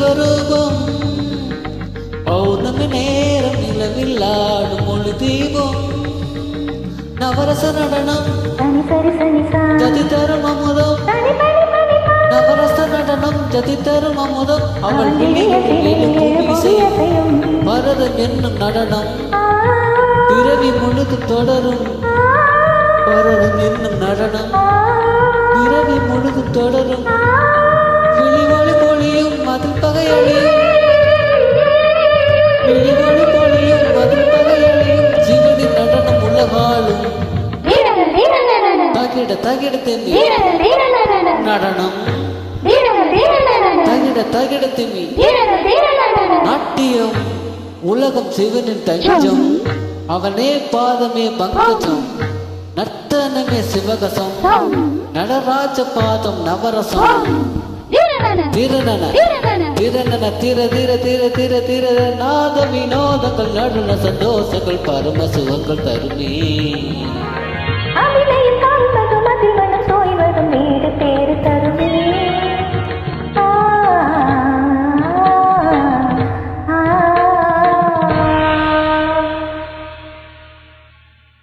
சொரூபம் பௌர்ணமி நேரம் நிலவில்லாடும் மொழி தீபம் நவரச நடனம் ஜதி தரும் அமுதம் நவரச நடனம் ஜதி தரும் அமுதம் அவள் பரதம் என்னும் நடனம் பிறவி முழுதும் தொடரும் பரதம் என்னும் நடனம் பிறவி முழுதும் தொடரும் விழிமொழி பொழியும் மதில் பகையழியும் விழிமொழி பொழியும் மதில் பகையழியும் ஜீவனின் நடனம் உலகாலும் தகிட தகிட தெம்மி நடனம் தகிட தகிட தெம்மி நாட்டியம் உலகம் சிவனின் தஞ்சம் அவனே பாதமே பங்கஜம் நர்த்தனமே சிவகசம் நடராஜ பாதம் நவரசம் திரணன திரணன திர திர திர திர திர நாத வினோதங்கள் நடுன சந்தோஷங்கள் பரம சுகங்கள் தருமே